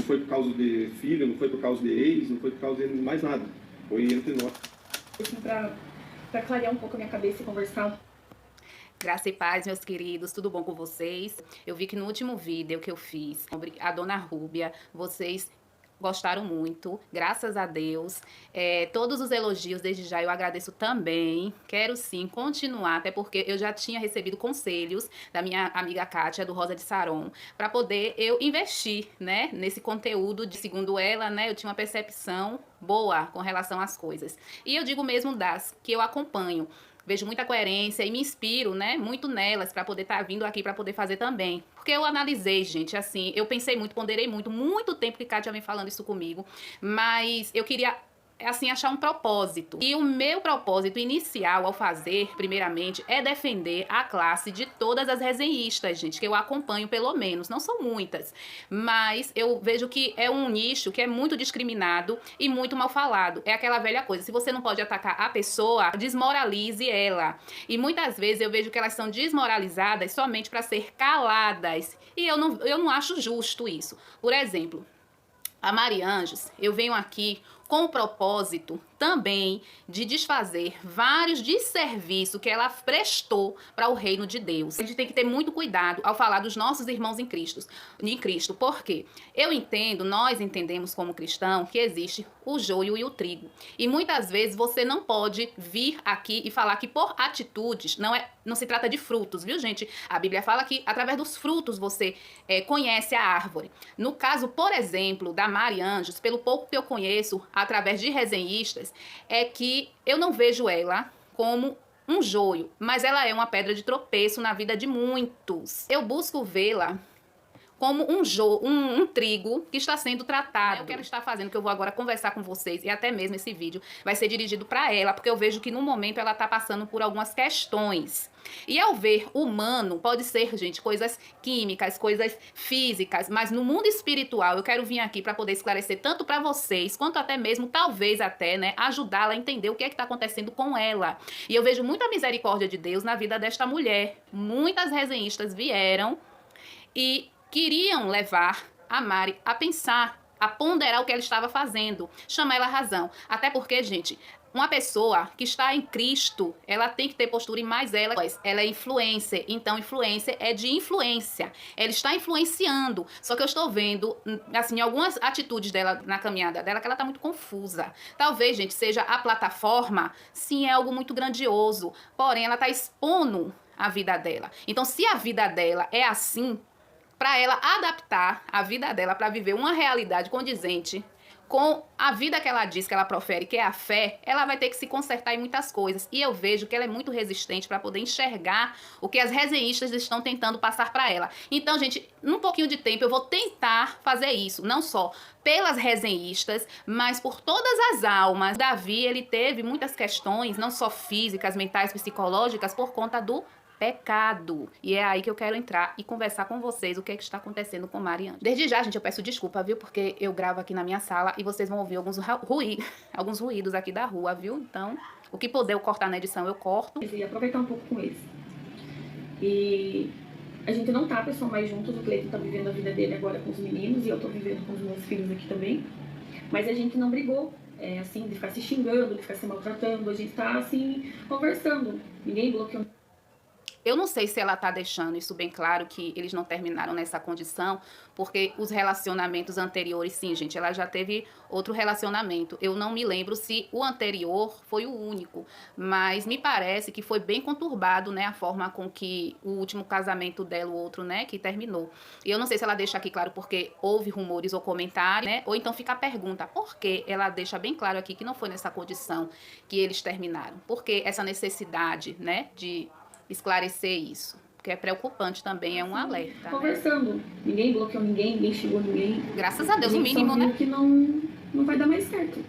Não foi por causa de filho, não foi por causa de ex, não foi por causa de mais nada. Foi entre nós. Assim, pra clarear um pouco a minha cabeça e conversar. Graça e paz, meus queridos, tudo bom com vocês? Eu vi que no último vídeo que eu fiz sobre a Dona Rúbia, vocês gostaram muito, graças a Deus. Todos os elogios, desde já, eu agradeço também. Quero sim continuar, até porque eu já tinha recebido conselhos da minha amiga Kátia, do Rosa de Saron, para poder eu investir, né, nesse conteúdo. Segundo ela, né, eu tinha uma percepção boa com relação às coisas. E eu digo mesmo das que eu acompanho. Vejo muita coerência e me inspiro, né, muito nelas para poder estar vindo aqui para poder fazer também. Porque eu analisei, gente, assim, eu pensei muito, ponderei muito tempo que Kátia vem falando isso comigo, mas eu queria, assim, achar um propósito. E o meu propósito inicial ao fazer, primeiramente, é defender a classe de todas as resenhistas, gente, que eu acompanho pelo menos. Não são muitas, mas eu vejo que é um nicho que é muito discriminado e muito mal falado. É aquela velha coisa, se você não pode atacar a pessoa, desmoralize ela. E muitas vezes eu vejo que elas são desmoralizadas somente para ser caladas. E eu não acho justo isso. Por exemplo, a Mari Anjos, eu venho aqui com o propósito também de desfazer vários desserviços que ela prestou para o reino de Deus. A gente tem que ter muito cuidado ao falar dos nossos irmãos em Cristo, porque eu entendo, nós entendemos como cristão que existe o joio e o trigo. E muitas vezes você não pode vir aqui e falar que por atitudes, não se trata de frutos, viu, gente? A Bíblia fala que através dos frutos você conhece a árvore. No caso, por exemplo, da Mari Anjos, pelo pouco que eu conheço, através de resenhistas, é que eu não vejo ela como um joio, mas ela é uma pedra de tropeço na vida de muitos. Eu busco vê-la como um trigo que está sendo tratado. É o que ela está fazendo, que eu vou agora conversar com vocês, e até mesmo esse vídeo vai ser dirigido para ela, porque eu vejo que no momento ela está passando por algumas questões. E ao ver humano, pode ser, gente, coisas químicas, coisas físicas, mas no mundo espiritual eu quero vir aqui para poder esclarecer tanto para vocês, quanto até mesmo, talvez até, né, ajudá-la a entender o que é que está acontecendo com ela. E eu vejo muita misericórdia de Deus na vida desta mulher. Muitas resenhistas vieram e queriam levar a Mari a pensar, a ponderar o que ela estava fazendo, chamar ela a razão. Até porque, gente, uma pessoa que está em Cristo, ela tem que ter postura, e mais ela é influencer. Então, influencer é de influência. Ela está influenciando. Só que eu estou vendo, assim, algumas atitudes dela na caminhada dela, que ela está muito confusa. Talvez, gente, seja a plataforma, sim, é algo muito grandioso. Porém, ela está expondo a vida dela. Então, se a vida dela é assim, para ela adaptar a vida dela para viver uma realidade condizente com a vida que ela diz que ela profere, que é a fé, ela vai ter que se consertar em muitas coisas. E eu vejo que ela é muito resistente para poder enxergar o que as resenhistas estão tentando passar para ela. Então, gente, num pouquinho de tempo eu vou tentar fazer isso, não só pelas resenhistas, mas por todas as almas. Davi, ele teve muitas questões, não só físicas, mentais, psicológicas, por conta do pecado. E é aí que eu quero entrar e conversar com vocês o que é que está acontecendo com Mari Anjos. Desde já, gente, eu peço desculpa, viu? Porque eu gravo aqui na minha sala e vocês vão ouvir alguns ruídos aqui da rua, viu? Então, o que puder eu cortar na edição, eu corto. E aproveitar um pouco com eles. E a gente não tá, pessoal, mais juntos. O Cleiton tá vivendo a vida dele agora com os meninos e eu tô vivendo com os meus filhos aqui também. Mas a gente não brigou, assim, de ficar se xingando, de ficar se maltratando. A gente tá, assim, conversando. Ninguém bloqueou. Eu não sei se ela tá deixando isso bem claro, que eles não terminaram nessa condição, porque os relacionamentos anteriores, sim, gente, ela já teve outro relacionamento. Eu não me lembro se o anterior foi o único, mas me parece que foi bem conturbado, né, a forma com que o último casamento dela, o outro, né, que terminou. E eu não sei se ela deixa aqui claro porque houve rumores ou comentários, né, ou então fica a pergunta, por que ela deixa bem claro aqui que não foi nessa condição que eles terminaram? Por que essa necessidade, né, de esclarecer isso, porque é preocupante também, é um alerta. Conversando, né? Ninguém bloqueou ninguém, ninguém xingou ninguém. Graças a Deus, o mínimo, né? Que não vai dar mais certo.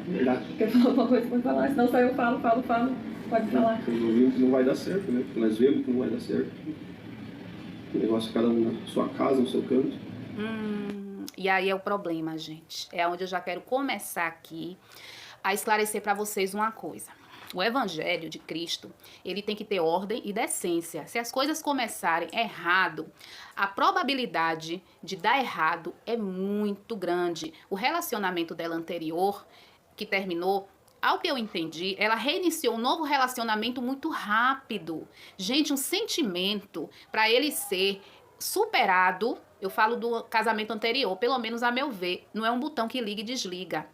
Verdade. Quer falar alguma coisa? Pode falar, senão só eu falo. Pode falar. Nós ouvimos que não vai dar certo, né? Nós vemos que não vai dar certo. O negócio cada um na sua casa, no seu canto. E aí é o problema, gente. É onde eu já quero começar aqui a esclarecer para vocês uma coisa. O evangelho de Cristo, ele tem que ter ordem e decência. Se as coisas começarem errado, a probabilidade de dar errado é muito grande. O relacionamento dela anterior, que terminou, ao que eu entendi, ela reiniciou um novo relacionamento muito rápido. Gente, um sentimento, para ele ser superado, eu falo do casamento anterior, pelo menos a meu ver, não é um botão que liga e desliga.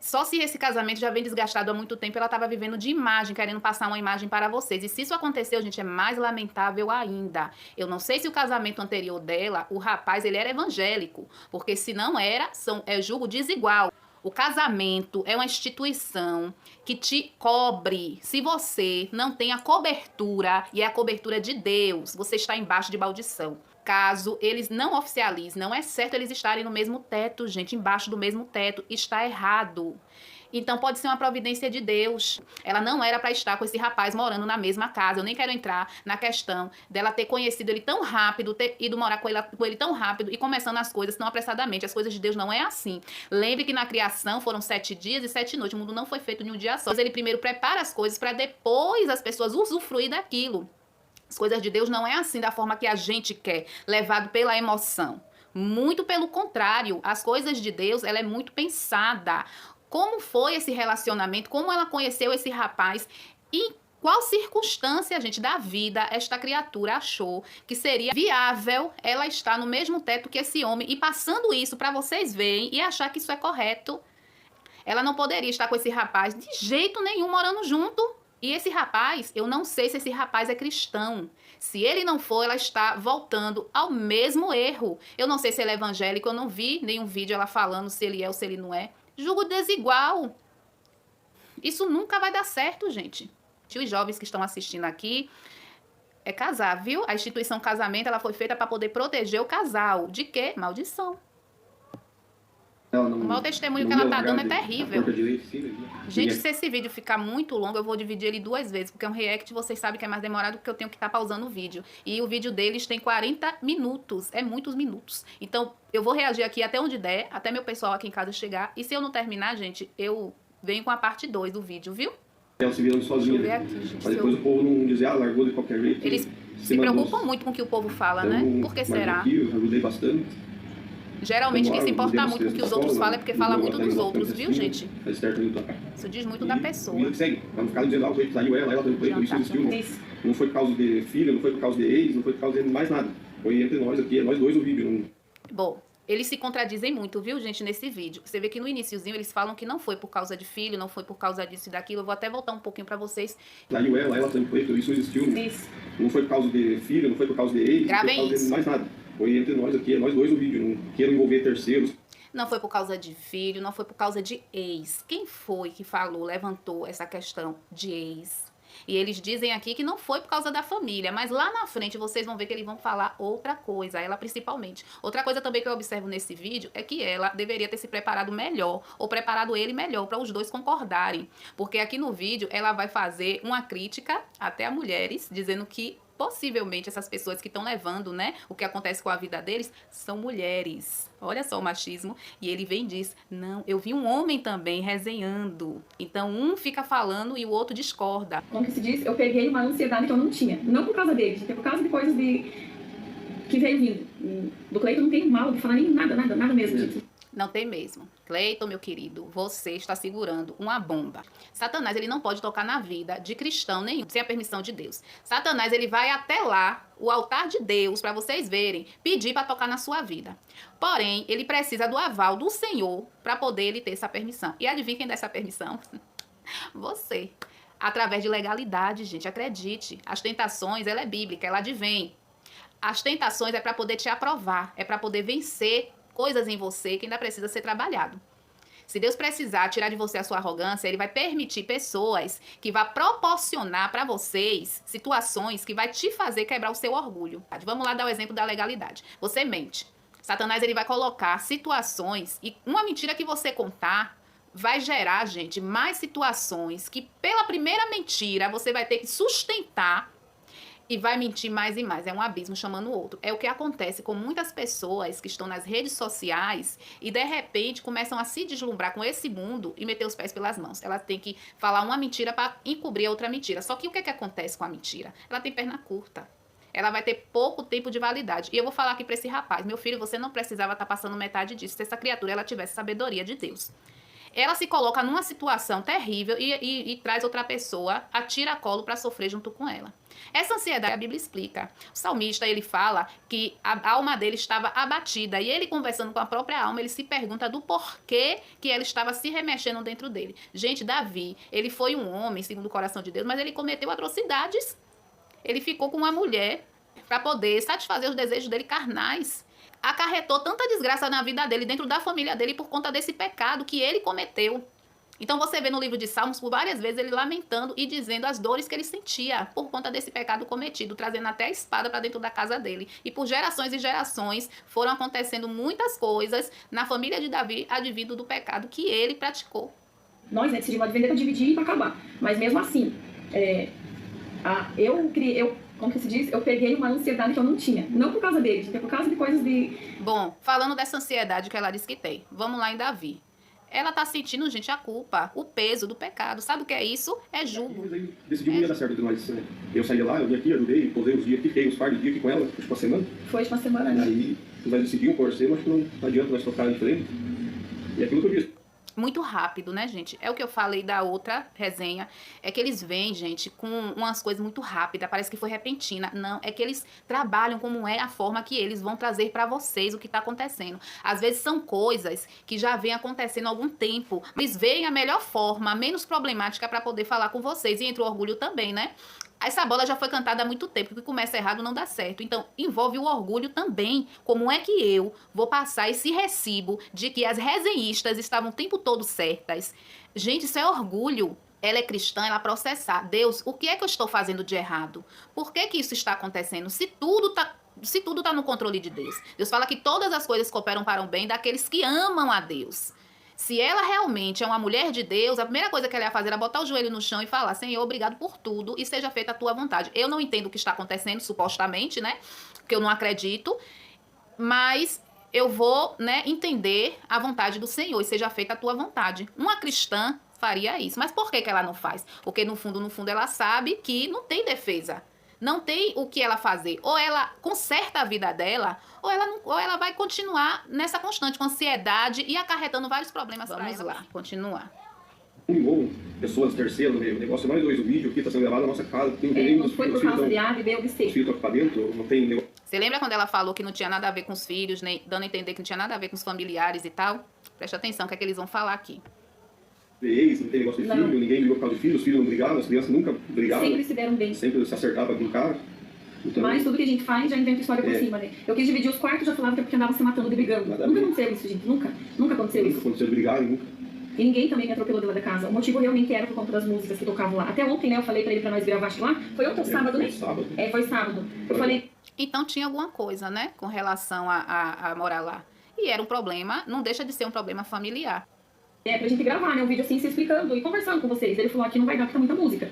Só se esse casamento já vem desgastado há muito tempo, ela estava vivendo de imagem, querendo passar uma imagem para vocês. E se isso aconteceu, gente, é mais lamentável ainda. Eu não sei se o casamento anterior dela, o rapaz, ele era evangélico. Porque se não era, é julgo desigual. O casamento é uma instituição que te cobre. Se você não tem a cobertura, e é a cobertura de Deus, você está embaixo de maldição. Caso eles não oficializem, não é certo eles estarem no mesmo teto, gente, embaixo do mesmo teto. Está errado. Então pode ser uma providência de Deus. Ela não era para estar com esse rapaz morando na mesma casa. Eu nem quero entrar na questão dela ter conhecido ele tão rápido, ter ido morar com ele tão rápido e começando as coisas tão apressadamente. As coisas de Deus não é assim. Lembre que na criação foram 7 dias e 7 noites. O mundo não foi feito em um dia só. Mas ele primeiro prepara as coisas para depois as pessoas usufruir daquilo. As coisas de Deus não é assim da forma que a gente quer, levado pela emoção. Muito pelo contrário, as coisas de Deus, ela é muito pensada. Como foi esse relacionamento? Como ela conheceu esse rapaz? E qual circunstância, gente, da vida esta criatura achou que seria viável ela estar no mesmo teto que esse homem e passando isso para vocês verem e achar que isso é correto? Ela não poderia estar com esse rapaz de jeito nenhum morando junto. E esse rapaz, eu não sei se esse rapaz é cristão. Se ele não for, ela está voltando ao mesmo erro. Eu não sei se ele é evangélico, eu não vi nenhum vídeo ela falando se ele é ou se ele não é. Julgo desigual. Isso nunca vai dar certo, gente. Os jovens que estão assistindo aqui, é casar, viu? A instituição casamento, ela foi feita para poder proteger o casal. De quê? Maldição. O mau testemunho que ela tá dando é terrível. Gente, se esse vídeo ficar muito longo, eu vou dividir ele 2 vezes, porque é um react, vocês sabem que é mais demorado, porque eu tenho que estar pausando o vídeo. E o vídeo deles tem 40 minutos, é muitos minutos. Então, eu vou reagir aqui até onde der, até meu pessoal aqui em casa chegar. E se eu não terminar, gente, eu venho com a parte 2 do vídeo, viu? Ela se virando sozinha. Deixa eu ver aqui, gente. Mas depois o povo não dizer, largou de qualquer jeito. Eles se preocupam muito com o que o povo fala, né? Por que será? Aqui, eu ajudei bastante. Geralmente quem se importa muito com o que os outros falam é porque fala muito dos outros, viu, gente? Isso diz muito da pessoa. E segue, pra não ficar dizendo, o Cleiton saiu ela deu Cleiton, isso existiu. Não foi por causa de filho, não foi por causa de ex, não foi por causa de mais nada. Foi entre nós aqui, é nós dois o vídeo. Bom, eles se contradizem muito, viu, gente, nesse vídeo. Você vê que no iniciozinho eles falam que não foi por causa de filho, não foi por causa disso e daquilo. Eu vou até voltar um pouquinho pra vocês. Saiu ela deu Cleiton, isso existiu. Não foi por causa de filho, não foi por causa de ex, não foi por causa de mais nada. Foi entre nós aqui, é nós dois o vídeo, não quero envolver terceiros. Não foi por causa de filho, não foi por causa de ex. Quem foi que falou, levantou essa questão de ex? E eles dizem aqui que não foi por causa da família, mas lá na frente vocês vão ver que eles vão falar outra coisa, ela principalmente. Outra coisa também que eu observo nesse vídeo é que ela deveria ter se preparado melhor, ou preparado ele melhor, para os dois concordarem. Porque aqui no vídeo ela vai fazer uma crítica até a mulheres, dizendo que possivelmente essas pessoas que estão levando, né, o que acontece com a vida deles, são mulheres. Olha só o machismo. E ele vem e diz, não, eu vi um homem também resenhando. Então um fica falando e o outro discorda. Como que se diz? Eu peguei uma ansiedade que eu não tinha. Não por causa dele, por causa de coisas que veio vindo. Do Cleiton não tem mal de falar nem nada mesmo disso. Não tem mesmo. Cleiton, meu querido, você está segurando uma bomba. Satanás, ele não pode tocar na vida de cristão nenhum, sem a permissão de Deus. Satanás, ele vai até lá, o altar de Deus, para vocês verem, pedir para tocar na sua vida. Porém, ele precisa do aval do Senhor para poder ele ter essa permissão. E adivinha quem dá essa permissão? Você. Através de legalidade, gente, acredite. As tentações, ela é bíblica, ela advém. As tentações é para poder te aprovar, é para poder vencer coisas em você que ainda precisa ser trabalhado. Se Deus precisar tirar de você a sua arrogância, Ele vai permitir pessoas que vão proporcionar para vocês situações que vai te fazer quebrar o seu orgulho. Vamos lá dar o exemplo da legalidade. Você mente. Satanás, ele vai colocar situações e uma mentira que você contar vai gerar, gente, mais situações que pela primeira mentira você vai ter que sustentar e vai mentir mais e mais. É um abismo chamando o outro. É o que acontece com muitas pessoas que estão nas redes sociais e, de repente, começam a se deslumbrar com esse mundo e meter os pés pelas mãos. Ela tem que falar uma mentira para encobrir a outra mentira. Só que o que é que acontece com a mentira? Ela tem perna curta. Ela vai ter pouco tempo de validade. E eu vou falar aqui para esse rapaz: meu filho, você não precisava estar passando metade disso se essa criatura ela tivesse sabedoria de Deus. Ela se coloca numa situação terrível e traz outra pessoa a tiracolo para sofrer junto com ela. Essa ansiedade, a Bíblia explica. O salmista, ele fala que a alma dele estava abatida. E ele, conversando com a própria alma, ele se pergunta do porquê que ela estava se remexendo dentro dele. Gente, Davi, ele foi um homem, segundo o coração de Deus, mas ele cometeu atrocidades. Ele ficou com uma mulher para poder satisfazer os desejos dele carnais. Acarretou tanta desgraça na vida dele, dentro da família dele, por conta desse pecado que ele cometeu. Então você vê no livro de Salmos, por várias vezes, ele lamentando e dizendo as dores que ele sentia por conta desse pecado cometido, trazendo até a espada para dentro da casa dele. E por gerações e gerações foram acontecendo muitas coisas na família de Davi, advindo do pecado que ele praticou. Nós, né, decidimos vender para dividir e para acabar. Mas mesmo assim, como que se diz? Eu peguei uma ansiedade que eu não tinha. Não por causa dele, gente, é por causa de coisas de... Bom, falando dessa ansiedade que ela disse que tem, vamos lá em Davi. Ela tá sentindo, gente, a culpa, o peso do pecado. Sabe o que é isso? É julgo. Decidimos ia dar certo de nós. Eu saí lá, eu vim aqui, ajudei, posei uns dias aqui, fiquei uns par de dias aqui com ela, tipo uma semana. Foi tipo uma semana, né? Aí nós decidimos por ser, mas não adianta nós tocar diferente. E aquilo que eu disse. Muito rápido, né, gente? É o que eu falei da outra resenha. É que eles vêm, gente, com umas coisas muito rápidas. Parece que foi repentina. Não, é que eles trabalham como é a forma que eles vão trazer pra vocês o que tá acontecendo. Às vezes são coisas que já vem acontecendo há algum tempo. Eles veem a melhor forma, a menos problemática pra poder falar com vocês. E entra o orgulho também, né? Essa bola já foi cantada há muito tempo, que começa errado não dá certo. Então, envolve o orgulho também. Como é que eu vou passar esse recibo de que as resenhistas estavam o tempo todo certas? Gente, isso é orgulho. Ela é cristã, ela processar. Deus, o que é que eu estou fazendo de errado? Por que que isso está acontecendo? Se tudo tá no controle de Deus. Deus fala que todas as coisas cooperam para o bem daqueles que amam a Deus. Se ela realmente é uma mulher de Deus, a primeira coisa que ela ia fazer era botar o joelho no chão e falar: Senhor, obrigado por tudo e seja feita a tua vontade. Eu não entendo o que está acontecendo, supostamente, né? Porque eu não acredito, mas eu vou, né, entender a vontade do Senhor e seja feita a tua vontade. Uma cristã faria isso. Mas por que que ela não faz? Porque no fundo, ela sabe que não tem defesa. Não tem o que ela fazer. Ou ela conserta a vida dela, ou ela vai continuar nessa constante com ansiedade e acarretando vários problemas para ela. Vamos lá, continuar. Pessoas terceiras, o negócio nós dois, o vídeo aqui está sendo gravado na nossa casa. Não foi por causa de A, de B ou de C. Os filhos estão aqui para dentro, não tem negócio. Você lembra quando ela falou que não tinha nada a ver com os filhos, nem dando a entender que não tinha nada a ver com os familiares e tal? Presta atenção, o que é que eles vão falar aqui. Não tem negócio de filho, ninguém brigou por causa de filho, os filhos não brigavam, as crianças nunca brigavam. Sempre se deram bem. Sempre se acertavam para brincar. Então, mas tudo que a gente faz já inventa história por cima, né? Eu quis dividir os quartos, já falava que é porque andava se matando e brigando. Nunca aconteceu isso, gente. Nunca aconteceu isso. Nunca aconteceu de brigar, nunca. E ninguém também me atropelou dentro da casa. O motivo realmente era por conta das músicas que tocavam lá. Até ontem, né, eu falei pra ele pra nós gravar lá. Foi ontem ou sábado, né? Foi sábado. Eu falei... Então tinha alguma coisa, né, com relação a morar lá. E era um problema, não deixa de ser um problema familiar. Pra gente gravar, né, um vídeo assim, se explicando e conversando com vocês. Ele falou: aqui não vai dar porque tá muita música.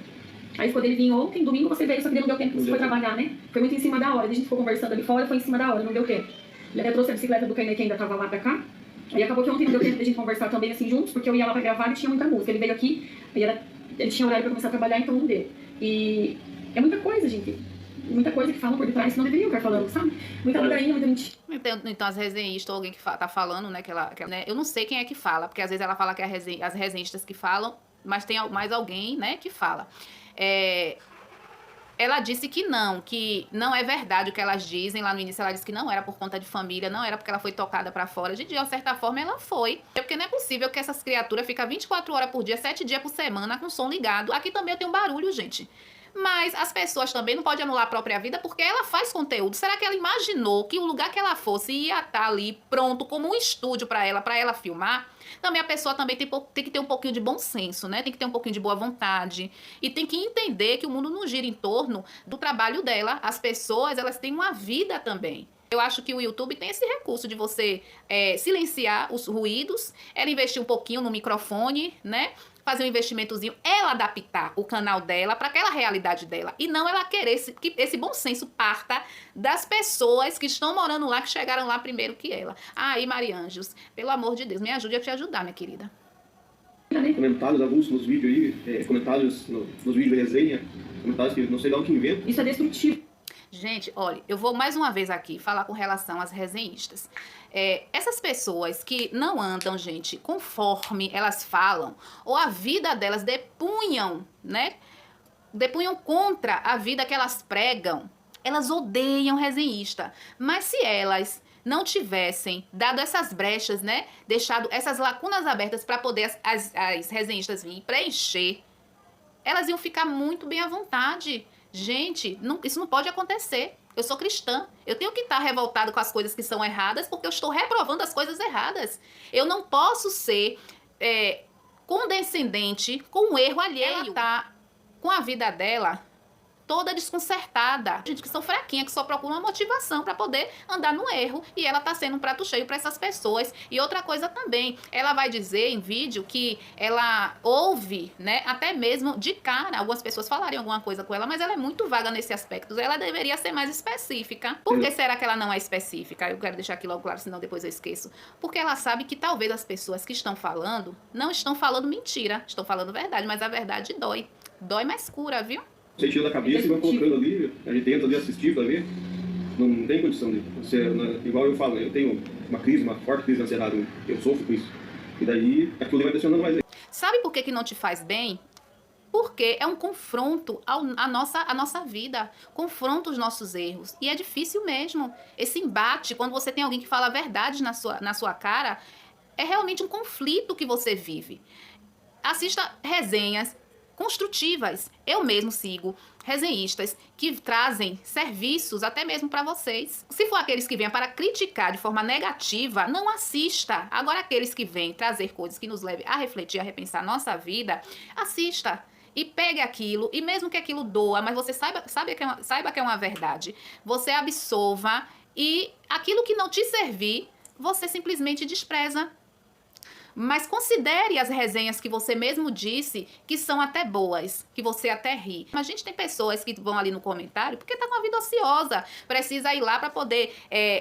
Aí quando ele vinha ontem, domingo, você veio, só que não deu tempo, você foi trabalhar, né? Foi muito em cima da hora. A gente ficou conversando ali fora, foi em cima da hora, não deu tempo. Ele até trouxe a bicicleta do Kainé, que ainda tava lá pra cá. Aí acabou que ontem não deu tempo da gente conversar também assim juntos, porque eu ia lá pra gravar e tinha muita música. Ele veio aqui, ele tinha horário pra começar a trabalhar, então não deu. E é muita coisa, gente. Muita coisa que falam por detrás que não deveriam estar falando, sabe? Muita ladainha, muita mentira. Então as resenhistas, ou alguém que tá falando, né, né, eu não sei quem é que fala, porque às vezes ela fala que é as resenhistas que falam, mas tem mais alguém, né, que fala. Ela disse que não é verdade o que elas dizem. Lá no início ela disse que não era por conta de família, não era porque ela foi tocada pra fora. De certa forma ela foi. Porque não é possível que essas criaturas fiquem 24 horas por dia, 7 dias por semana com o som ligado. Aqui também eu tenho barulho, gente. Mas as pessoas também não podem anular a própria vida porque ela faz conteúdo. Será que ela imaginou que o lugar que ela fosse ia estar ali pronto como um estúdio para ela filmar? Também a pessoa também tem que ter um pouquinho de bom senso, né? Tem que ter um pouquinho de boa vontade. E tem que entender que o mundo não gira em torno do trabalho dela. As pessoas, elas têm uma vida também. Eu acho que o YouTube tem esse recurso de você silenciar os ruídos, ela investir um pouquinho no microfone, né? fazer um investimentozinho, ela adaptar o canal dela para aquela realidade dela. E não ela querer que esse bom senso parta das pessoas que estão morando lá, que chegaram lá primeiro que ela. Aí, Maria Ângeles, pelo amor de Deus, me ajude a te ajudar, minha querida. Comentários avulsos nos vídeos aí, comentários nos vídeos de resenha, comentários que não sei de onde que inventam. Isso é destrutivo. Gente, olha, eu vou mais uma vez aqui falar com relação às resenhistas. Essas pessoas que não andam, gente, conforme elas falam, ou a vida delas depunham, né? Depunham contra a vida que elas pregam, elas odeiam resenhista. Mas se elas não tivessem dado essas brechas, né? Deixado essas lacunas abertas para poder as resenhistas virem preencher, elas iam ficar muito bem à vontade. Gente, isso não pode acontecer. Eu sou cristã. Eu tenho que estar revoltada com as coisas que são erradas porque eu estou reprovando as coisas erradas. Eu não posso ser condescendente com o erro alheio. Ela está com a vida dela toda desconcertada. Gente que são fraquinha, que só procura uma motivação para poder andar no erro. E ela tá sendo um prato cheio para essas pessoas. E outra coisa também, ela vai dizer em vídeo que ela ouve, né, até mesmo de cara, algumas pessoas falarem alguma coisa com ela, mas ela é muito vaga nesse aspecto. Ela deveria ser mais específica. Por que será que ela não é específica? Eu quero deixar aqui logo claro, senão depois eu esqueço. Porque ela sabe que talvez as pessoas que estão falando, não estão falando mentira, estão falando verdade, mas a verdade dói. Dói, mas cura, viu? Você tira da cabeça e vai colocando ali, a gente tenta ali assistir para ver, não tem condição de você, igual eu falo, eu tenho uma forte crise de ansiedade, eu sofro com isso, e daí aquilo ali vai pressionando mais. Sabe por que não te faz bem? Porque é um confronto à nossa vida, confronta os nossos erros, e é difícil mesmo, esse embate, quando você tem alguém que fala a verdade na sua cara, é realmente um conflito que você vive. Assista resenhas construtivas. Eu mesmo sigo resenhistas que trazem serviços até mesmo para vocês. Se for aqueles que vêm para criticar de forma negativa, não assista. Agora, aqueles que vêm trazer coisas que nos levem a refletir, a repensar nossa vida, assista. E pegue aquilo, e mesmo que aquilo doa, mas você saiba que é uma verdade, você absorva, e aquilo que não te servir, você simplesmente despreza. Mas considere as resenhas que você mesmo disse que são até boas, que você até ri. Mas, gente, tem pessoas que vão ali no comentário porque tá com a vida ociosa. Precisa ir lá para poder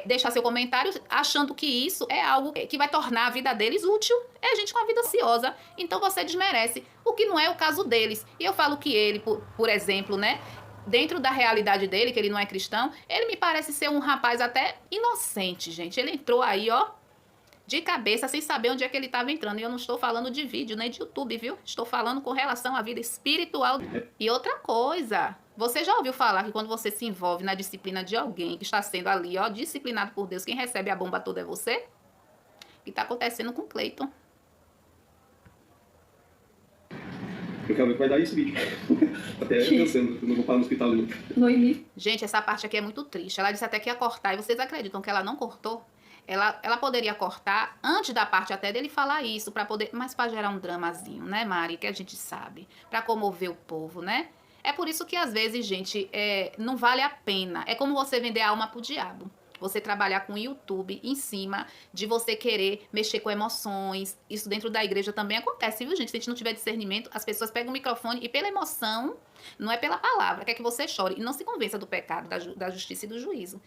deixar seu comentário achando que isso é algo que vai tornar a vida deles útil. É gente com a vida ociosa. Então você desmerece, o que não é o caso deles. E eu falo que ele, por exemplo, né, dentro da realidade dele, que ele não é cristão, ele me parece ser um rapaz até inocente, gente. Ele entrou aí, ó, de cabeça, sem saber onde é que ele estava entrando. E eu não estou falando de vídeo, nem de YouTube, viu? Estou falando com relação à vida espiritual. E outra coisa, você já ouviu falar que quando você se envolve na disciplina de alguém que está sendo ali, ó, disciplinado por Deus, quem recebe a bomba toda é você? O que está acontecendo com o Cleiton? Eu quero ver que vai dar esse vídeo. Até pensando, eu não vou parar no hospital não. Gente, essa parte aqui é muito triste. Ela disse até que ia cortar. E vocês acreditam que ela não cortou? Ela poderia cortar antes da parte até dele falar isso, para poder, mas para gerar um dramazinho, né, Mari? Que a gente sabe, para comover o povo, né? É por isso que às vezes, gente, não vale a pena. É como você vender a alma pro diabo. Você trabalhar com o YouTube em cima de você querer mexer com emoções. Isso dentro da igreja também acontece, viu, gente? Se a gente não tiver discernimento, as pessoas pegam o microfone e pela emoção, não é pela palavra, quer que você chore. E não se convença do pecado, da justiça e do juízo.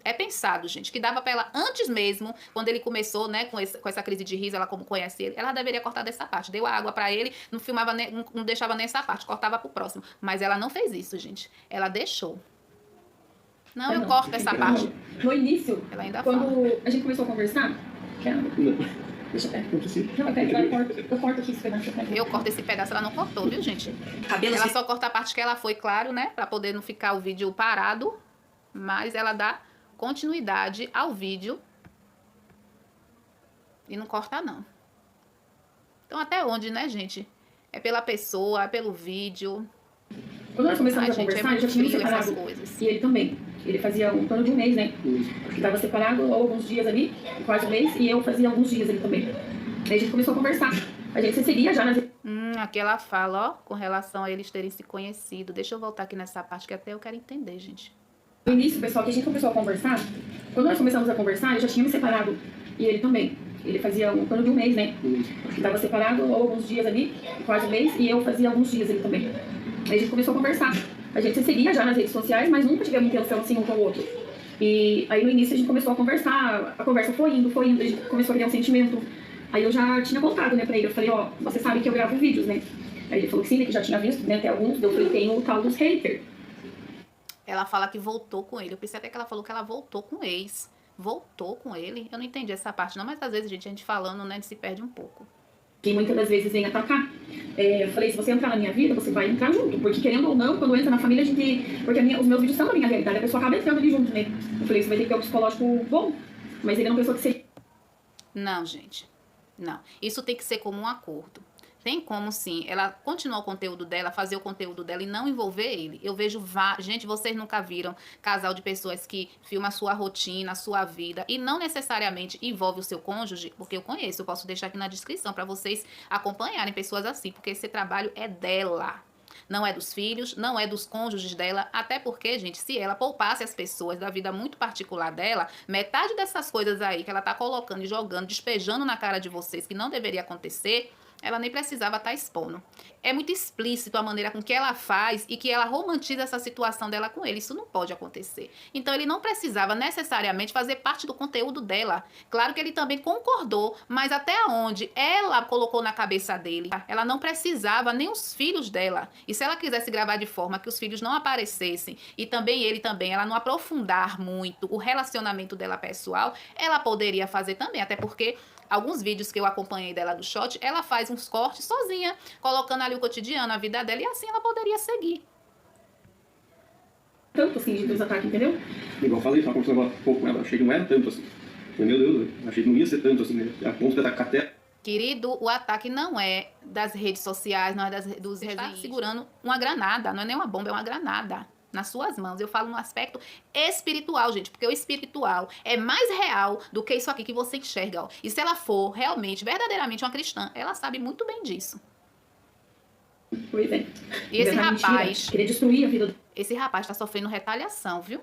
É pensado, gente, que dava pra ela antes mesmo, quando ele começou, né, com essa crise de riso, ela como conhece ele, ela deveria cortar dessa parte. Deu a água pra ele, não filmava, não deixava nem essa parte, cortava pro próximo. Mas ela não fez isso, gente. Ela deixou. Não, eu corto essa parte. No início, ela ainda quando fala. A gente começou a conversar, deixa eu eu corto aqui esse pedaço. Eu corto esse pedaço, ela não cortou, viu, gente? Ela só corta a parte que ela foi, claro, né, pra poder não ficar o vídeo parado, mas ela dá continuidade ao vídeo e não corta não. Então até onde, né, gente? É pela pessoa, é pelo vídeo. Quando nós começamos a conversar, já tínhamos separado. E ele também. Ele fazia um plano de um mês, né? Que estava separado alguns dias ali, quase um mês, e eu fazia alguns dias ali também. Aí a gente começou a conversar. A gente se seguia já nas... Aqui ela fala, ó, com relação a eles terem se conhecido. Deixa eu voltar aqui nessa parte que até eu quero entender, gente. No início, pessoal, que a gente começou a conversar, quando nós começamos a conversar, eu já tinha me separado, e ele também. Ele fazia um plano de um mês, né? Que estava separado, ou alguns dias ali, quase um mês, e eu fazia alguns dias ali também. Aí a gente começou a conversar. A gente se seguia já nas redes sociais, mas nunca tivemos intenção assim um com o outro. E aí no início a gente começou a conversar, a conversa foi indo, a gente começou a criar um sentimento. Aí eu já tinha contado, né, pra ele, eu falei, ó, você sabe que eu gravo vídeos, né? Aí ele falou que sim, né, que já tinha visto, né, até alguns, eu falei, tem o tal dos haters. Ela fala que voltou com ele. Eu pensei até que ela falou que ela voltou com o ex. Voltou com ele? Eu não entendi essa parte não, mas às vezes, gente, a gente falando, né, a gente se perde um pouco. Que muitas das vezes vem atacar. Eu falei, se você entrar na minha vida, você vai entrar junto. Porque querendo ou não, quando entra na família, a gente... Porque os meus vídeos são a minha realidade, a pessoa acaba entrando ali junto, né? Eu falei, você vai ter que ter um psicológico bom. Mas ele não pensou que seria. Não, gente. Não. Isso tem que ser como um acordo. Tem como, sim, ela continuar o conteúdo dela, fazer o conteúdo dela e não envolver ele. Eu vejo, gente, vocês nunca viram casal de pessoas que filma a sua rotina, a sua vida e não necessariamente envolve o seu cônjuge, porque eu conheço, eu posso deixar aqui na descrição para vocês acompanharem pessoas assim, porque esse trabalho é dela. Não é dos filhos, não é dos cônjuges dela, até porque, gente, se ela poupasse as pessoas da vida muito particular dela, metade dessas coisas aí que ela tá colocando e jogando, despejando na cara de vocês, que não deveria acontecer, ela nem precisava estar expondo. É muito explícito a maneira com que ela faz e que ela romantiza essa situação dela com ele. Isso não pode acontecer. Então, ele não precisava necessariamente fazer parte do conteúdo dela. Claro que ele também concordou, mas até onde ela colocou na cabeça dele, ela não precisava, nem os filhos dela. E se ela quisesse gravar de forma que os filhos não aparecessem e também ele também, ela não aprofundar muito o relacionamento dela pessoal, ela poderia fazer também, até porque alguns vídeos que eu acompanhei dela do shot, ela faz uns cortes sozinha, colocando ali o cotidiano, a vida dela, e assim ela poderia seguir. Tanto assim de ataques, entendeu? Igual eu falei, estava conversando um pouco com ela, achei que não era tanto assim. Meu Deus, achei que não ia ser tanto assim, né? A ponto de atacar até. Querido, o ataque não é das redes sociais, não é dos redes. Está segurando uma granada, não é nem uma bomba, é uma granada nas suas mãos. Eu falo no aspecto espiritual, gente, porque o espiritual é mais real do que isso aqui que você enxerga. Ó. E se ela for realmente, verdadeiramente uma cristã, ela sabe muito bem disso. Pois é. E esse rapaz, queria destruir a vida. Esse rapaz tá sofrendo retaliação, viu?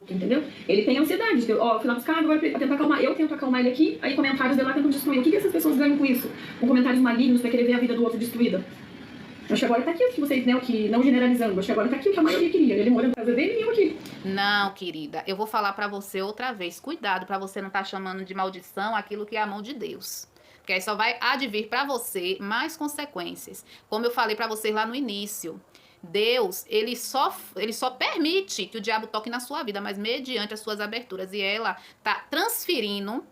Entendeu? Ele tem ansiedade. Ó, eu fui lá buscar, agora pra tentar acalmar. Eu tento acalmar ele aqui, aí comentários dele lá tentam destruir. O que essas pessoas ganham com isso? Com comentários malignos pra querer ver a vida do outro destruída. Acho que agora tá aqui o que vocês, né, o que, não generalizando, acho que agora tá aqui o que a maioria queria. Ele mora na casa dele e eu aqui. Não, querida, eu vou falar pra você outra vez. Cuidado pra você não tá chamando de maldição aquilo que é a mão de Deus. Porque aí só vai advir pra você mais consequências. Como eu falei pra vocês lá no início. Deus, ele só permite que o diabo toque na sua vida, mas mediante as suas aberturas. E ela tá transferindo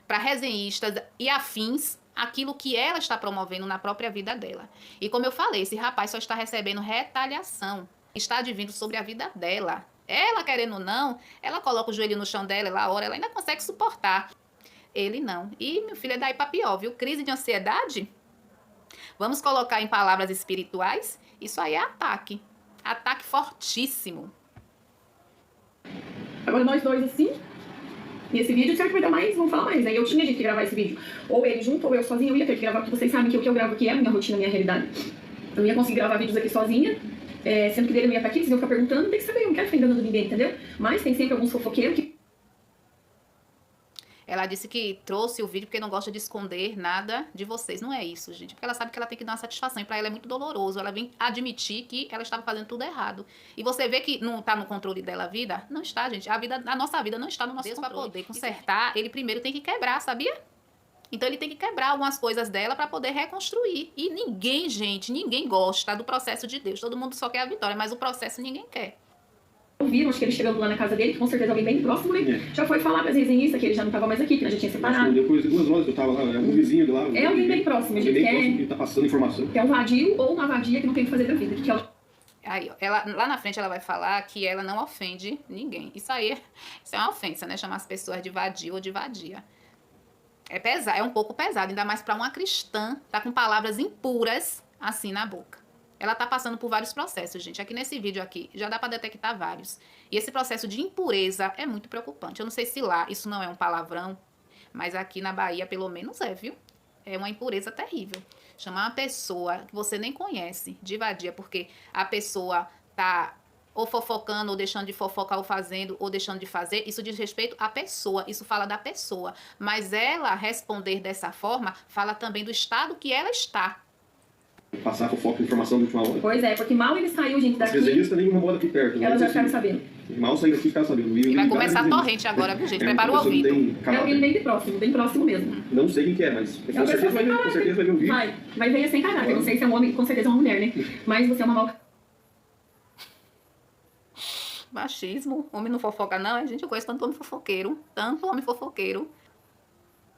para resenhistas e afins aquilo que ela está promovendo na própria vida dela. E como eu falei, esse rapaz só está recebendo retaliação. Está advindo sobre a vida dela. Ela, querendo ou não, ela coloca o joelho no chão dela, ela ora, ela ainda consegue suportar. Ele não. E, meu filho, é daí pra pior, viu? Crise de ansiedade? Vamos colocar em palavras espirituais? Isso aí é ataque. Ataque fortíssimo. Agora nós dois assim, nesse vídeo, será que vai dar mais? Vamos falar mais, né? Eu tinha que gravar esse vídeo. Ou ele junto, ou eu sozinha, eu ia ter que gravar, porque vocês sabem que o que eu gravo aqui é a minha rotina, a minha realidade. Eu ia conseguir gravar vídeos aqui sozinha, sendo que dele não ia estar aqui, vocês iam ficar perguntando, tem que saber, eu não quero ficar enganando ninguém, entendeu? Mas tem sempre alguns fofoqueiros que... Ela disse que trouxe o vídeo porque não gosta de esconder nada de vocês. Não é isso, gente. Porque ela sabe que ela tem que dar uma satisfação. E pra ela é muito doloroso. Ela vem admitir que ela estava fazendo tudo errado. E você vê que não tá no controle dela a vida? Não está, gente. A nossa vida não está no nosso controle. Para poder consertar, ele primeiro tem que quebrar, sabia? Então ele tem que quebrar algumas coisas dela para poder reconstruir. E ninguém, gente, ninguém gosta do processo de Deus. Todo mundo só quer a vitória, mas o processo ninguém quer. Ouviram, acho que ele chegando lá na casa dele, que com certeza alguém bem próximo, né? Já foi falar para as resenhistas que ele já não estava mais aqui, que ele já tinha separado. Depois de 2 horas que eu tava lá, um vizinho de lá. É alguém bem próximo, a gente quer... que tá passando informação. Que é um vadio ou uma vadia que não tem o que fazer da vida. Que ela... Aí, ó, lá na frente ela vai falar que ela não ofende ninguém. Isso aí, isso é uma ofensa, né? Chamar as pessoas de vadio ou de vadia. É pesado, é um pouco pesado, ainda mais para uma cristã, tá com palavras impuras assim na boca. Ela tá passando por vários processos, gente. Aqui nesse vídeo aqui, já dá para detectar vários. E esse processo de impureza é muito preocupante. Eu não sei se lá isso não é um palavrão, mas aqui na Bahia, pelo menos é, viu? É uma impureza terrível. Chamar uma pessoa que você nem conhece de vadia, porque a pessoa tá ou fofocando, ou deixando de fofocar, ou fazendo, ou deixando de fazer, isso diz respeito à pessoa, isso fala da pessoa. Mas ela responder dessa forma, fala também do estado que ela está. Passar a fofoca, informação de última hora. Pois é, porque mal ele saiu, gente, As daqui, resenhistas nenhuma mora aqui perto. elas já ficaram sabendo. Mal sair daqui e ficar sabendo. E vai começar a torrente agora, viu, gente? Prepara o uma pessoa que ouvido. tem É caráter. alguém bem próximo mesmo. Não sei quem que é, mas com É uma certeza pessoa vai sem ver, com certeza vai ver o vídeo. Vai ver sem caráter. Não sei se é um homem, com certeza é uma mulher, né? Mas você é uma mal. Machismo, homem não fofoca não, gente, eu conheço tanto homem fofoqueiro,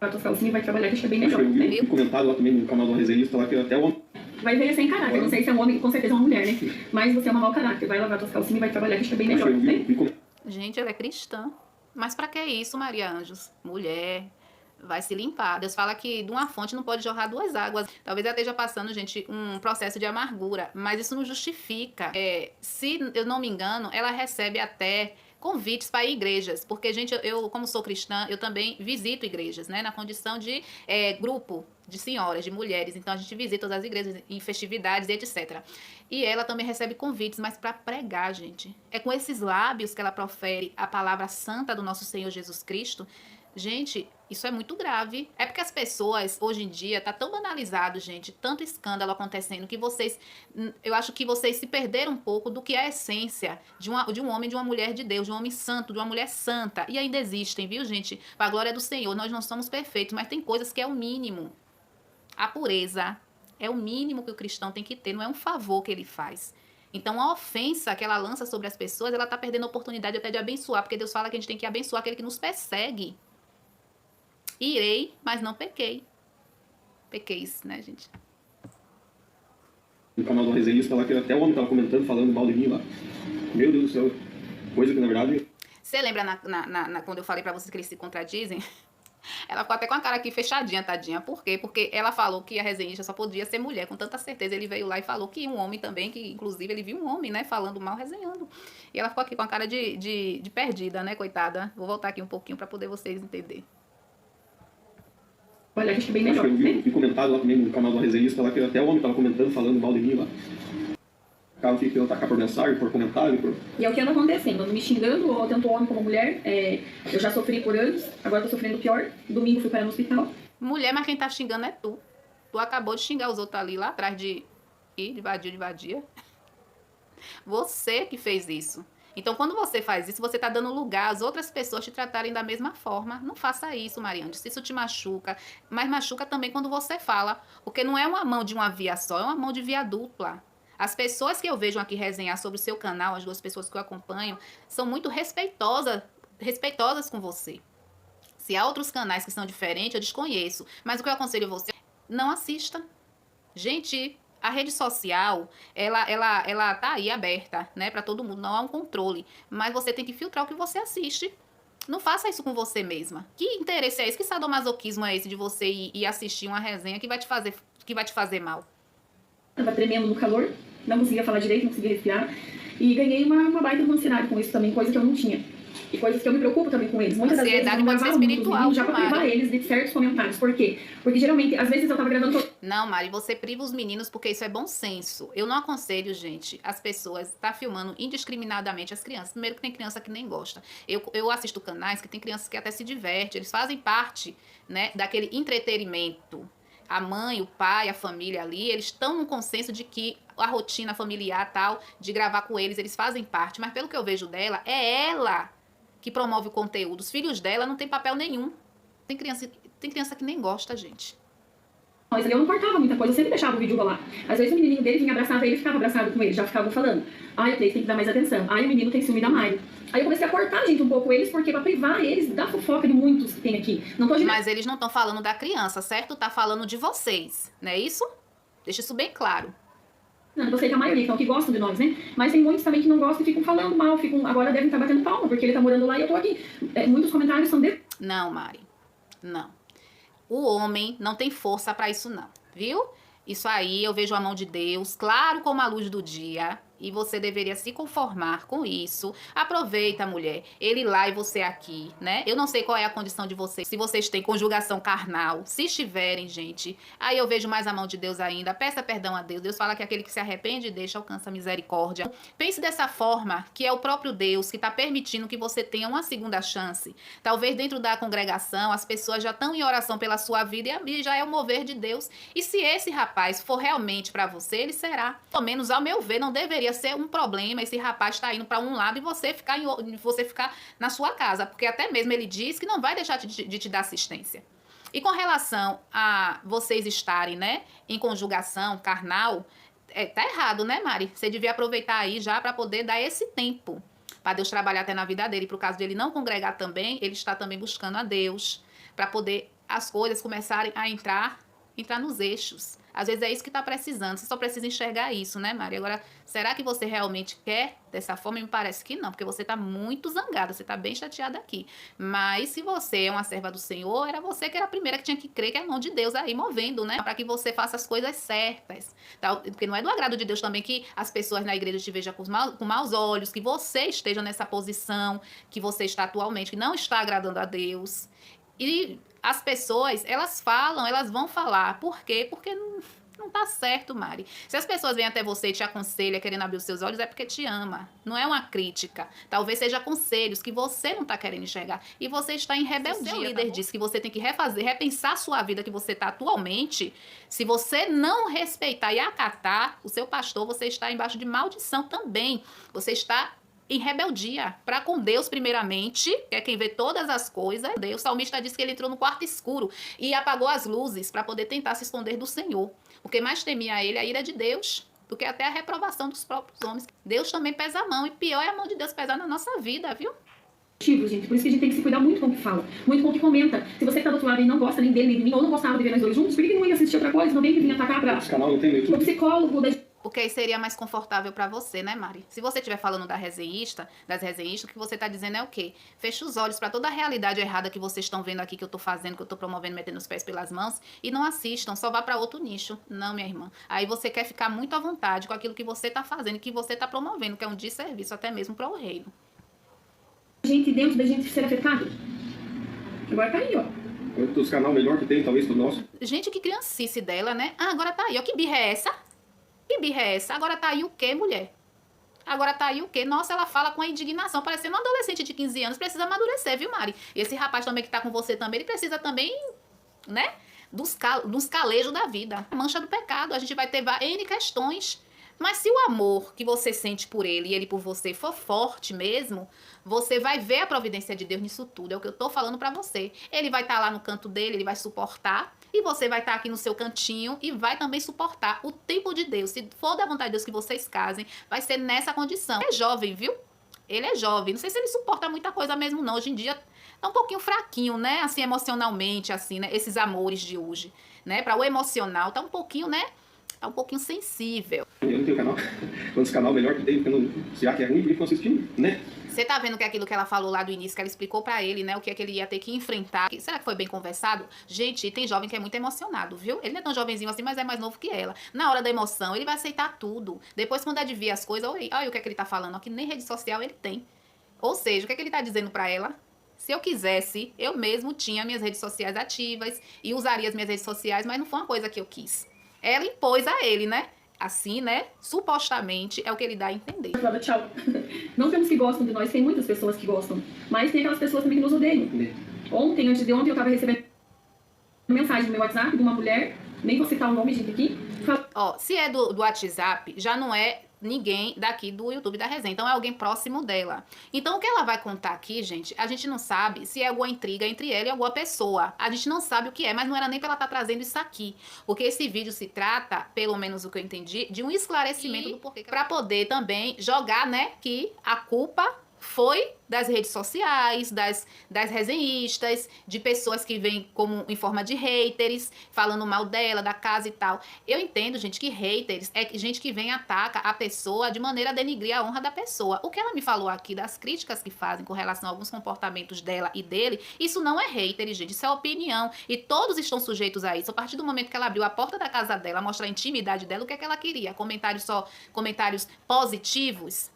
A Toscalcinha vai trabalhar que acho que é bem Acho melhor, que eu vi né? um comentário lá também no canal do resenhista lá que até o homem. Vai ver sem caráter. Não sei se é um homem, com certeza é uma mulher, né? Mas você é uma mau caráter. Vai lavar suas calcinhas e vai trabalhar que acho que é bem Acho melhor, que eu né? vi um comentário. Gente, ela é cristã. Mas pra que isso, Maria Anjos? Mulher, vai se limpar. Deus fala que de uma fonte não pode jorrar duas águas. Talvez ela esteja passando, gente, um processo de amargura, mas isso não justifica. Se eu não me engano, ela recebe até convites para ir igrejas, porque, gente, eu como sou cristã, eu também visito igrejas, né, na condição de grupo de senhoras, de mulheres, então a gente visita todas as igrejas em festividades e etc. E ela também recebe convites, mas para pregar, gente. É com esses lábios que ela profere a palavra santa do nosso Senhor Jesus Cristo. Gente, isso é muito grave. É porque as pessoas, hoje em dia, tá tão banalizado, gente, tanto escândalo acontecendo, que eu acho que vocês se perderam um pouco do que é a essência de um homem, de uma mulher de Deus, de um homem santo, de uma mulher santa. E ainda existem, viu, gente? Para a glória do Senhor, nós não somos perfeitos, mas tem coisas que é o mínimo. A pureza é o mínimo que o cristão tem que ter, não é um favor que ele faz. Então, a ofensa que ela lança sobre as pessoas, ela tá perdendo a oportunidade até de abençoar, porque Deus fala que a gente tem que abençoar aquele que nos persegue. Irei, mas não pequei. Pequeis, né, gente? No canal do resenhista lá que até o homem tava comentando, falando mal de mim lá. Meu Deus do céu. Coisa que na verdade. Você lembra quando eu falei pra vocês que eles se contradizem? Ela ficou até com a cara aqui fechadinha, tadinha. Por quê? Porque ela falou que a resenhista só podia ser mulher, com tanta certeza. Ele veio lá e falou que um homem também, que inclusive ele viu um homem, né, falando mal, resenhando. E ela ficou aqui com a cara de perdida, né, coitada. Vou voltar aqui um pouquinho pra poder vocês entenderem. Olha, acho que é bem Acho melhor, que eu né? vi comentário lá também no canal do resenhista lá que até o homem tava comentando, falando mal de mim lá. O cara fica atacar por mensagem, por comentário, E é o que anda acontecendo, me xingando, ou tanto homem como mulher. Eu já sofri por anos, agora tô sofrendo pior. Domingo fui parar no hospital. Mulher, mas quem tá xingando é tu. Tu acabou de xingar os outros ali, lá atrás de vadia. Você que fez isso. Então, quando você faz isso, você tá dando lugar às outras pessoas te tratarem da mesma forma. Não faça isso, Mariane. Se isso te machuca, mas machuca também quando você fala. Porque não é uma mão de uma via só, é uma mão de via dupla. As pessoas que eu vejo aqui resenhar sobre o seu canal, as duas pessoas que eu acompanho, são muito respeitosas com você. Se há outros canais que são diferentes, eu desconheço. Mas o que eu aconselho você, não assista. Gente, a rede social, ela tá aí aberta, né, para todo mundo, não há um controle. Mas você tem que filtrar o que você assiste. Não faça isso com você mesma. Que interesse é esse? Que sadomasoquismo é esse de você ir assistir uma resenha que vai te fazer mal? Tava tremendo no calor, não conseguia falar direito, não conseguia respirar. E ganhei uma baita de uma ansiedade com isso também, coisa que eu não tinha. E coisas que eu me preocupo também com eles. Muitas das vezes eu Ansiedade pode ser gravava muito espiritual, vídeo já pra Mari. privar eles de certos comentários. Por quê? Porque geralmente, às vezes eu tava gravando... Não, Mari, você priva os meninos porque isso é bom senso. Eu não aconselho, gente, as pessoas estar filmando indiscriminadamente as crianças. Primeiro que tem criança que nem gosta. Eu assisto canais que tem crianças que até se divertem. Eles fazem parte, né, daquele entretenimento. A mãe, o pai, a família ali, eles estão no consenso de que a rotina familiar tal, de gravar com eles fazem parte. Mas pelo que eu vejo dela, é ela que promove o conteúdo. Os filhos dela não tem papel nenhum. Tem criança que nem gosta, gente. Mas ali eu não cortava muita coisa, eu sempre deixava o vídeo rolar. Às vezes o menininho dele vinha abraçar ele e ficava abraçado com ele, já ficava falando. Ai, o Cleiton tem que dar mais atenção. Ai, o menino tem ciúme da Mari. Aí eu comecei a cortar, gente, um pouco eles, porque pra privar eles da fofoca de muitos que tem aqui. Não tô Mas eles não estão falando da criança, certo? Tá falando de vocês, não é isso? Deixa isso bem claro. Não, você que a maioria, então, que gostam de nós, né? Mas tem muitos também que não gostam e ficam falando mal, agora devem estar batendo palma, porque ele tá morando lá e eu tô aqui. Muitos comentários são de... Não, Mari, não. O homem não tem força pra isso não, viu? Isso aí eu vejo a mão de Deus, claro como a luz do dia. E você deveria se conformar com isso. Aproveita, mulher. Ele lá e você aqui, né? Eu não sei qual é a condição de vocês. Se vocês têm conjugação carnal. Se estiverem, gente, aí eu vejo mais a mão de Deus ainda. Peça perdão a Deus. Deus fala que aquele que se arrepende e deixa alcança a misericórdia. Pense dessa forma, que é o próprio Deus que está permitindo que você tenha uma segunda chance. Talvez dentro da congregação as pessoas já estão em oração pela sua vida e já é o mover de Deus. E se esse rapaz for realmente para você, ele será. Pelo menos, ao meu ver, não deveria ser um problema esse rapaz estar indo para um lado e você ficar na sua casa. Porque até mesmo ele diz que não vai deixar de te dar assistência. E com relação a vocês estarem, né, em conjugação carnal, tá errado, né, Mari? Você devia aproveitar aí já para poder dar esse tempo para Deus trabalhar até na vida dele. Para o caso dele não congregar também, ele está também buscando a Deus para poder as coisas começarem a entrar nos eixos. Às vezes é isso que está precisando. Você só precisa enxergar isso, né, Mari? Agora, será que você realmente quer dessa forma? Me parece que não, porque você está muito zangada, você está bem chateada aqui. Mas se você é uma serva do Senhor, era você que era a primeira que tinha que crer que é a mão de Deus aí movendo, né? Para que você faça as coisas certas. Tá? Porque não é do agrado de Deus também que as pessoas na igreja te vejam com maus olhos, que você esteja nessa posição que você está atualmente, que não está agradando a Deus. E as pessoas, elas vão falar. Por quê? Porque não tá certo, Mari. Se as pessoas vêm até você e te aconselham querendo abrir os seus olhos, é porque te ama. Não é uma crítica. Talvez seja conselhos que você não tá querendo enxergar. E você está em rebeldia. O líder disse que você tem que repensar a sua vida que você tá atualmente. Se você não respeitar e acatar o seu pastor, você está embaixo de maldição também. Você está em rebeldia para com Deus primeiramente, que é quem vê todas as coisas. Deus, o salmista diz que ele entrou no quarto escuro e apagou as luzes para poder tentar se esconder do Senhor. Porque mais temia ele a ira de Deus do que até a reprovação dos próprios homens. Deus também pesa a mão e pior é a mão de Deus pesar na nossa vida, viu? Gente, por isso que a gente tem que se cuidar muito com o que fala, muito com o que comenta. Se você que tá do outro lado e não gosta nem dele, nem de mim, ou não gostava de ver nós dois juntos, por que não ia assistir outra coisa? Não tem que vir atacar pra... Esse canal não tem no YouTube. O psicólogo da... Porque aí seria mais confortável pra você, né, Mari? Se você estiver falando das resenhistas, o que você tá dizendo é o quê? Fecha os olhos pra toda a realidade errada que vocês estão vendo aqui, que eu tô fazendo, que eu tô promovendo, metendo os pés pelas mãos, e não assistam, só vá pra outro nicho. Não, minha irmã. Aí você quer ficar muito à vontade com aquilo que você tá fazendo, que você tá promovendo, que é um desserviço até mesmo para o reino. Gente dentro da gente ser afetado. Agora tá aí, ó. Os canal melhor que tem, talvez, do nosso. Gente, que criancice dela, né? Ah, agora tá aí, ó. Que birra é essa? Que birra é essa? Agora tá aí o quê, mulher? Agora tá aí o quê? Nossa, ela fala com a indignação, parecendo uma adolescente de 15 anos. Precisa amadurecer, viu, Mari? E esse rapaz também que tá com você também, ele precisa também, né? Dos calejos da vida. A mancha do pecado. A gente vai ter N questões. Mas se o amor que você sente por ele e ele por você for forte mesmo, você vai ver a providência de Deus nisso tudo. É o que eu tô falando pra você. Ele vai estar lá no canto dele, ele vai suportar. E você vai estar aqui no seu cantinho e vai também suportar o tempo de Deus. Se for da vontade de Deus que vocês casem, vai ser nessa condição. Ele é jovem, viu? Ele é jovem. Não sei se ele suporta muita coisa mesmo, não. Hoje em dia tá um pouquinho fraquinho, né? Assim, emocionalmente, assim, né? Esses amores de hoje, né? Para o emocional, tá um pouquinho, né? Tá um pouquinho sensível. Eu não tenho canal. Quantos canal melhor que tem, porque não, se há que é ruim, por que não assistindo, né? Você tá vendo que aquilo que ela falou lá do início, que ela explicou pra ele, né? O que é que ele ia ter que enfrentar. Será que foi bem conversado? Gente, tem jovem que é muito emocionado, viu? Ele não é tão jovenzinho assim, mas é mais novo que ela. Na hora da emoção, ele vai aceitar tudo. Depois, quando adivinha as coisas, olha o que é que ele tá falando. Ó, que nem rede social ele tem. Ou seja, o que é que ele tá dizendo pra ela? Se eu quisesse, eu mesmo tinha minhas redes sociais ativas e usaria as minhas redes sociais, mas não foi uma coisa que eu quis. Ela impôs a ele, né? Assim, né? Supostamente é o que ele dá a entender. Tchau. Não temos que gostam de nós, tem muitas pessoas que gostam. Mas tem aquelas pessoas também que nos odeiam. Ontem, antes de ontem, eu tava recebendo mensagem no meu WhatsApp de uma mulher, nem vou citar o nome, gente, aqui. Ó, se é do WhatsApp, já não é ninguém daqui do YouTube da resenha. Então é alguém próximo dela. Então o que ela vai contar aqui, gente, a gente não sabe se é alguma intriga entre ela e alguma pessoa. A gente não sabe o que é, mas não era nem pra ela estar trazendo isso aqui. Porque esse vídeo se trata, pelo menos o que eu entendi, de um esclarecimento do porquê. Pra poder também jogar, né, que a culpa foi das redes sociais, das resenhistas, de pessoas que vêm como em forma de haters, falando mal dela, da casa e tal. Eu entendo, gente, que haters é gente que vem e ataca a pessoa de maneira a denigrir a honra da pessoa. O que ela me falou aqui das críticas que fazem com relação a alguns comportamentos dela e dele, isso não é hater, gente, isso é opinião. E todos estão sujeitos a isso. A partir do momento que ela abriu a porta da casa dela, mostrar a intimidade dela, o que é que ela queria? Comentários positivos,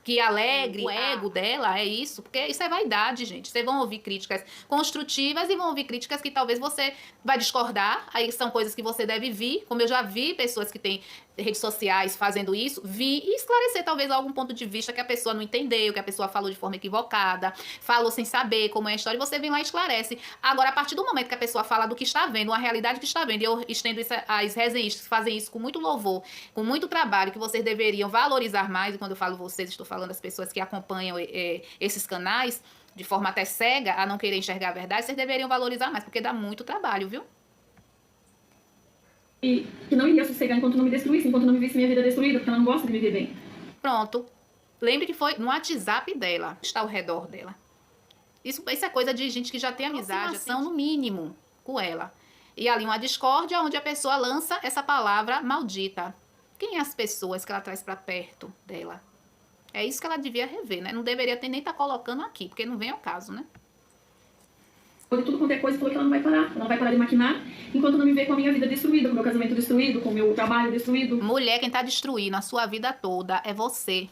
que alegre o ego dela, é isso, porque isso é vaidade, gente. Vocês vão ouvir críticas construtivas e vão ouvir críticas que talvez você vai discordar, aí são coisas que você deve vir, como eu já vi pessoas que têm redes sociais fazendo isso, vir e esclarecer talvez algum ponto de vista que a pessoa não entendeu, que a pessoa falou de forma equivocada, falou sem saber como é a história, e você vem lá e esclarece. Agora, a partir do momento que a pessoa fala do que está vendo, uma realidade que está vendo, e eu estendo isso às resenhistas que fazem isso com muito louvor, com muito trabalho, que vocês deveriam valorizar mais, e quando eu falo vocês, estou falando das pessoas que acompanham esses canais, de forma até cega, a não querer enxergar a verdade, vocês deveriam valorizar mais, porque dá muito trabalho, viu? E que não iria sossegar enquanto não me destruísse, enquanto não me visse minha vida destruída, porque ela não gosta de me ver bem. Pronto. Lembre que foi no WhatsApp dela, está ao redor dela. Isso é coisa de gente que já tem amizade, são no mínimo com ela. E ali uma discórdia onde a pessoa lança essa palavra maldita. Quem é as pessoas que ela traz para perto dela? É isso que ela devia rever, né? Não deveria ter nem estar colocando aqui, porque não vem ao caso, né? De tudo quanto é coisa, falou que ela não vai parar. Ela não vai parar de maquinar enquanto não me ver com a minha vida destruída, com o meu casamento destruído, com o meu trabalho destruído. Mulher, quem tá destruindo a sua vida toda é você.